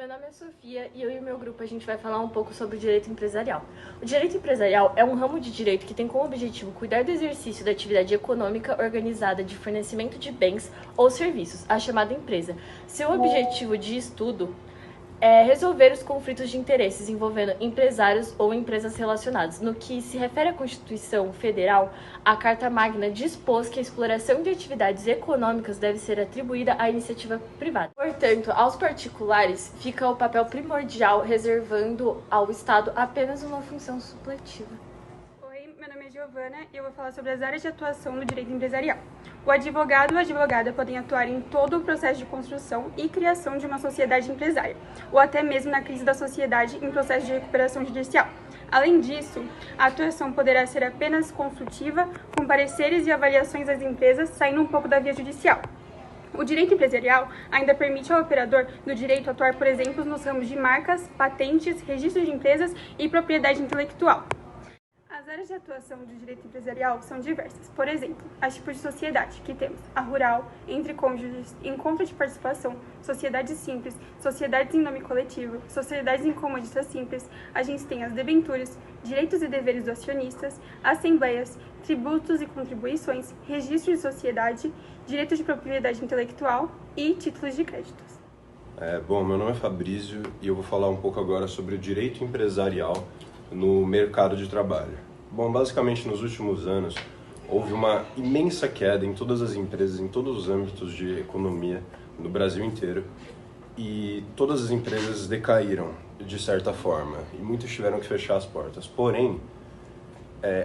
Meu nome é Sofia e eu e o meu grupo a gente vai falar um pouco sobre o direito empresarial. O direito empresarial é um ramo de direito que tem como objetivo cuidar do exercício da atividade econômica organizada de fornecimento de bens ou serviços, a chamada empresa. Seu objetivo de estudo é resolver os conflitos de interesses envolvendo empresários ou empresas relacionadas. No que se refere à Constituição Federal, a Carta Magna dispôs que a exploração de atividades econômicas deve ser atribuída à iniciativa privada. Portanto, aos particulares fica o papel primordial, reservando ao Estado apenas uma função supletiva. Oi, meu nome é Giovana e eu vou falar sobre as áreas de atuação do direito empresarial. O advogado ou a advogada podem atuar em todo o processo de construção e criação de uma sociedade empresária, ou até mesmo na crise da sociedade em processo de recuperação judicial. Além disso, a atuação poderá ser apenas consultiva, com pareceres e avaliações das empresas, saindo um pouco da via judicial. O direito empresarial ainda permite ao operador do direito atuar, por exemplo, nos ramos de marcas, patentes, registro de empresas e propriedade intelectual. As áreas de atuação do direito empresarial são diversas. Por exemplo, as tipos de sociedade, que temos a rural, entre cônjuges, encontro de participação, sociedades simples, sociedades em nome coletivo, sociedades em comoditas simples. A gente tem as debentures, direitos e deveres dos acionistas, assembleias, tributos e contribuições, registro de sociedade, direito de propriedade intelectual e títulos de créditos. Bom, meu nome é Fabrício e eu vou falar um pouco agora sobre o direito empresarial no mercado de trabalho. Bom, basicamente nos últimos anos houve uma imensa queda em todas as empresas, em todos os âmbitos de economia no Brasil inteiro, e todas as empresas decaíram de certa forma e muitas tiveram que fechar as portas. Porém,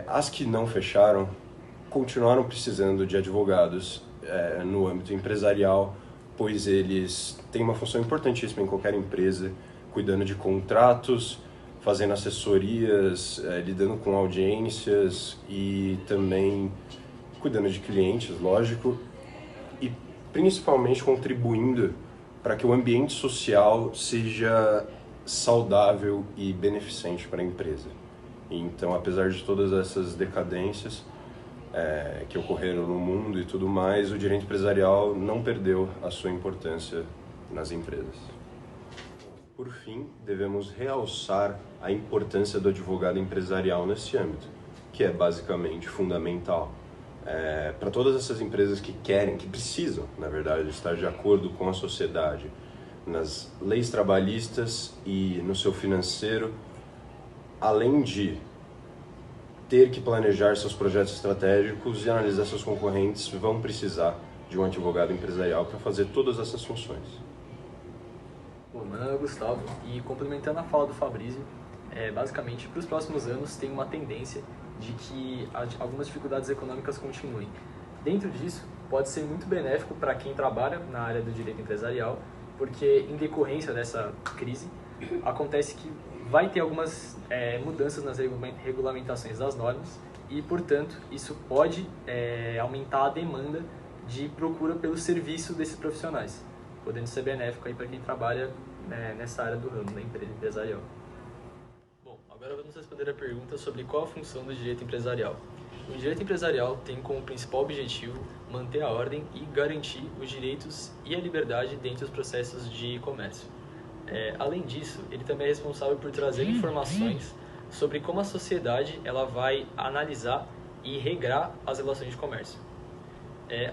as que não fecharam continuaram precisando de advogados no âmbito empresarial, pois eles têm uma função importantíssima em qualquer empresa, cuidando de contratos, fazendo assessorias, lidando com audiências e também cuidando de clientes, lógico, e principalmente contribuindo para que o ambiente social seja saudável e beneficente para a empresa. Então, apesar de todas essas decadências que ocorreram no mundo e tudo mais, o direito empresarial não perdeu a sua importância nas empresas. Por fim, devemos realçar a importância do advogado empresarial nesse âmbito, que é basicamente fundamental para todas essas empresas que precisam, na verdade, estar de acordo com a sociedade, nas leis trabalhistas e no seu financeiro, além de ter que planejar seus projetos estratégicos e analisar seus concorrentes, vão precisar de um advogado empresarial para fazer todas essas funções. Bom, meu nome é Gustavo e, complementando a fala do Fabrício, basicamente para os próximos anos tem uma tendência de que algumas dificuldades econômicas continuem. Dentro disso, pode ser muito benéfico para quem trabalha na área do direito empresarial, porque em decorrência dessa crise, acontece que vai ter algumas mudanças nas regulamentações das normas e, portanto, isso pode aumentar a demanda de procura pelo serviço desses profissionais, podendo ser benéfico aí para quem trabalha nessa área do ramo da empresa empresarial. Bom, agora vamos responder a pergunta sobre qual a função do direito empresarial. O direito empresarial tem como principal objetivo manter a ordem e garantir os direitos e a liberdade dentro dos processos de comércio. Além disso, ele também é responsável por trazer informações sobre como a sociedade ela vai analisar e regrar as relações de comércio.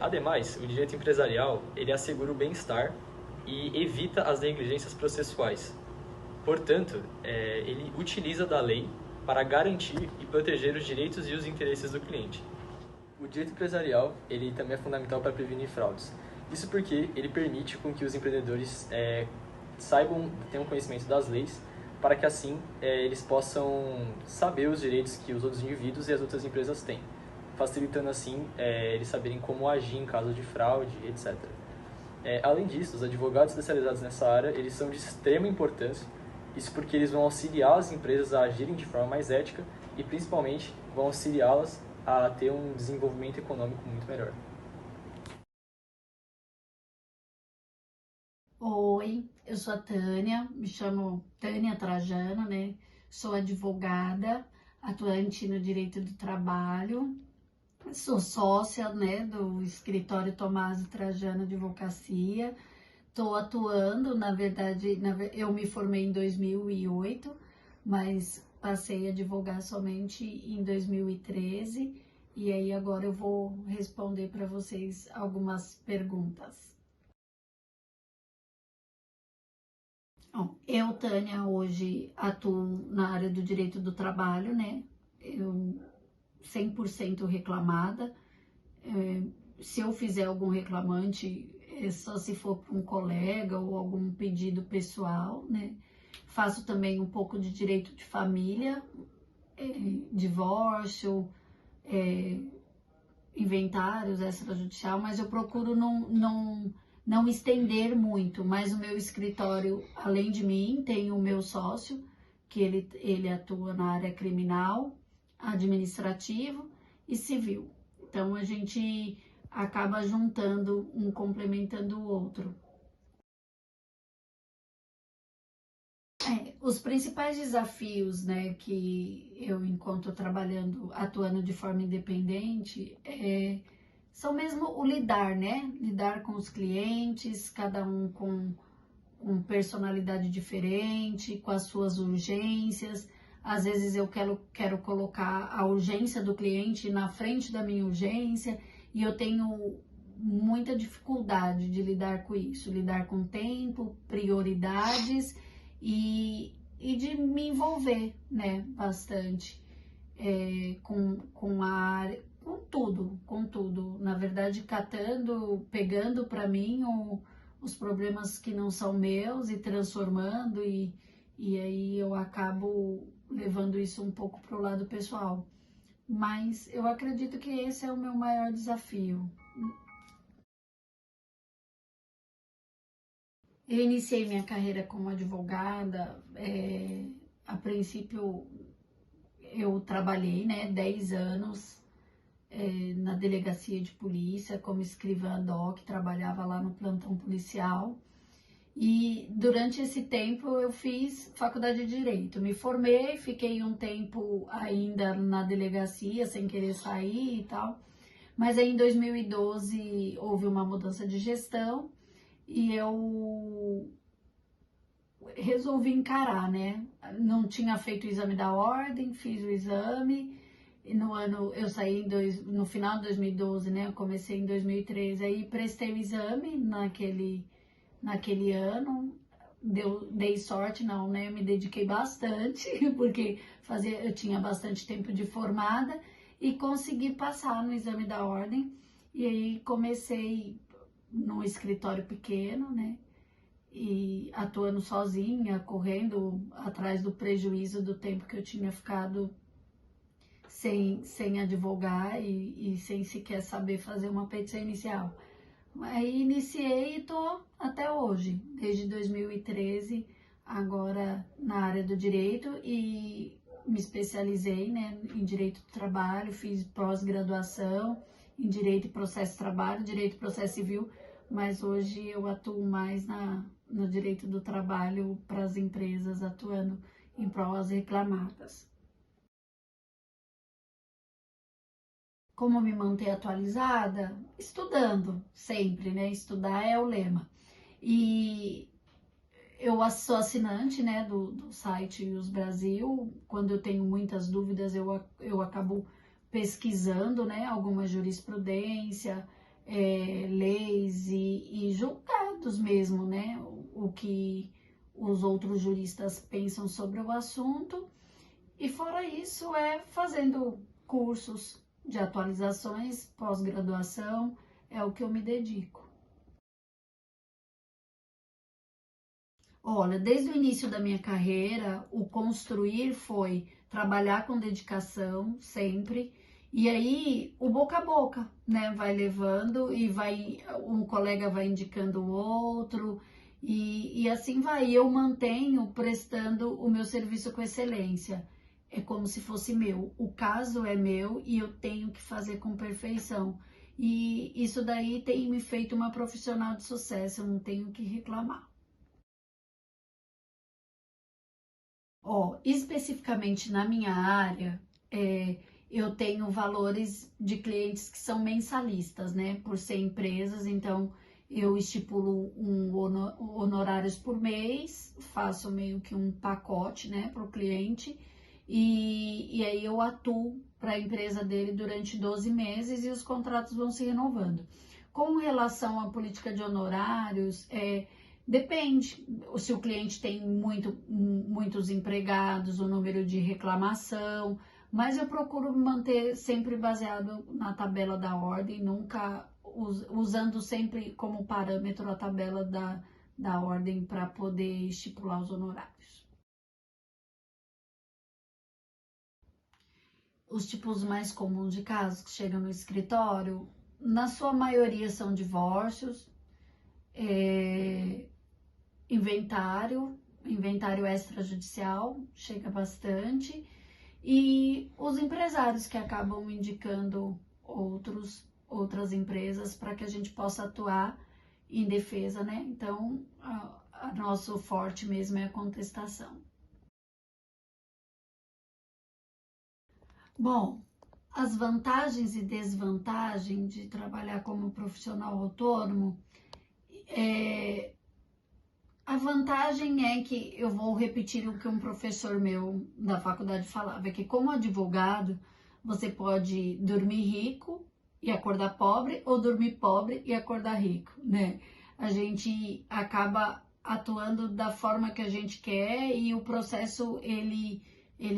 Ademais, o direito empresarial ele assegura o bem-estar e evita as negligências processuais. Portanto, ele utiliza da lei para garantir e proteger os direitos e os interesses do cliente. O direito empresarial ele também é fundamental para prevenir fraudes. Isso porque ele permite com que os empreendedores tenham conhecimento das leis, para que assim eles possam saber os direitos que os outros indivíduos e as outras empresas têm, facilitando assim eles saberem como agir em caso de fraude, etc. Além disso, os advogados especializados nessa área eles são de extrema importância, isso porque eles vão auxiliar as empresas a agirem de forma mais ética e principalmente vão auxiliá-las a ter um desenvolvimento econômico muito melhor. Oi, eu sou a Tânia, me chamo Tânia Trajano, né? Sou advogada, atuante no direito do trabalho, sou sócia, né, do escritório Tomás Trajano Advocacia, estou atuando, na verdade, eu me formei em 2008, mas passei a advogar somente em 2013, e aí agora eu vou responder para vocês algumas perguntas. Bom, eu, Tânia, hoje atuo na área do direito do trabalho, né? Eu 100% reclamada. Se eu fizer algum reclamante, é só se for para um colega ou algum pedido pessoal, né? Faço também um pouco de direito de família, divórcio, inventários extrajudicial, mas eu procuro não estender muito. Mas o meu escritório, além de mim, tem o meu sócio, que ele atua na área criminal, administrativo e civil. Então a gente acaba juntando, um complementando o outro. Os principais desafios, né, que eu encontro trabalhando, atuando de forma independente, são mesmo o lidar, né? Lidar com os clientes, cada um com personalidade diferente, com as suas urgências. Às vezes eu quero colocar a urgência do cliente na frente da minha urgência, e eu tenho muita dificuldade de lidar com isso, lidar com tempo, prioridades e de me envolver, né, bastante com a área, com tudo. Na verdade, pegando para mim os problemas que não são meus e transformando, e aí eu acabo levando isso um pouco para o lado pessoal. Mas eu acredito que esse é o meu maior desafio. Eu iniciei minha carreira como advogada, a princípio eu trabalhei, né, 10 anos na delegacia de polícia como escrivã DOC, trabalhava lá no plantão policial, e durante esse tempo eu fiz faculdade de Direito, me formei, fiquei um tempo ainda na delegacia sem querer sair e tal, mas aí em 2012 houve uma mudança de gestão, e eu resolvi encarar, né? Não tinha feito o exame da ordem, fiz o exame, e eu saí no final de 2012, né? Eu comecei em 2013, aí prestei o exame naquele ano, dei sorte não, né? Eu me dediquei bastante, porque eu tinha bastante tempo de formada, e consegui passar no exame da ordem, e aí comecei num escritório pequeno, né? E atuando sozinha, correndo atrás do prejuízo do tempo que eu tinha ficado sem advogar e sem sequer saber fazer uma petição inicial. Aí iniciei e tô até hoje, desde 2013, agora na área do direito, e me especializei, né, em direito do trabalho, fiz pós-graduação em direito e processo de trabalho, direito e processo civil, mas hoje eu atuo mais no direito do trabalho para as empresas, atuando em prol às reclamadas. Como me manter atualizada? Estudando, sempre, né? Estudar é o lema. E eu sou assinante, né, do site Ius Brasil. Quando eu tenho muitas dúvidas, eu acabo pesquisando, né, alguma jurisprudência, leis e julgados mesmo, né, o que os outros juristas pensam sobre o assunto. E fora isso, fazendo cursos de atualizações, pós-graduação, é o que eu me dedico. Olha, desde o início da minha carreira, o construir foi trabalhar com dedicação, sempre, e aí o boca a boca, né, vai levando e um colega vai indicando o outro, e assim vai. Eu mantenho prestando o meu serviço com excelência. É como se fosse meu. O caso é meu e eu tenho que fazer com perfeição. E isso daí tem me feito uma profissional de sucesso, eu não tenho que reclamar. Especificamente na minha área, eu tenho valores de clientes que são mensalistas, né? Por ser empresas, então eu estipulo honorários por mês, faço meio que um pacote, né, para o cliente, e aí eu atuo para a empresa dele durante 12 meses e os contratos vão se renovando. Com relação à política de honorários, depende se o cliente tem muitos empregados, o número de reclamação, mas eu procuro me manter sempre baseado na tabela da ordem, nunca usando sempre como parâmetro a tabela da ordem para poder estipular os honorários. Os tipos mais comuns de casos que chegam no escritório, na sua maioria são divórcios, inventário extrajudicial, chega bastante, e os empresários que acabam indicando outras empresas para que a gente possa atuar em defesa, né? Então, a nosso forte mesmo é a contestação. Bom, as vantagens e desvantagens de trabalhar como profissional autônomo, a vantagem é que eu vou repetir o que um professor meu da faculdade falava, é que como advogado você pode dormir rico e acordar pobre ou dormir pobre e acordar rico, né? A gente acaba atuando da forma que a gente quer e o processo ele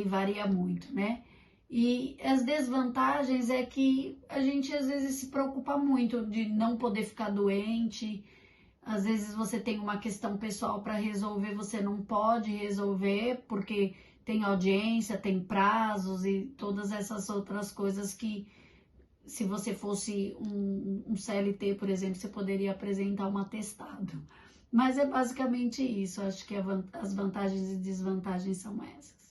varia muito, né? E as desvantagens é que a gente às vezes se preocupa muito de não poder ficar doente. Às vezes você tem uma questão pessoal para resolver, você não pode resolver porque tem audiência, tem prazos e todas essas outras coisas que, se você fosse um CLT, por exemplo, você poderia apresentar um atestado. Mas é basicamente isso, acho que as vantagens e desvantagens são essas.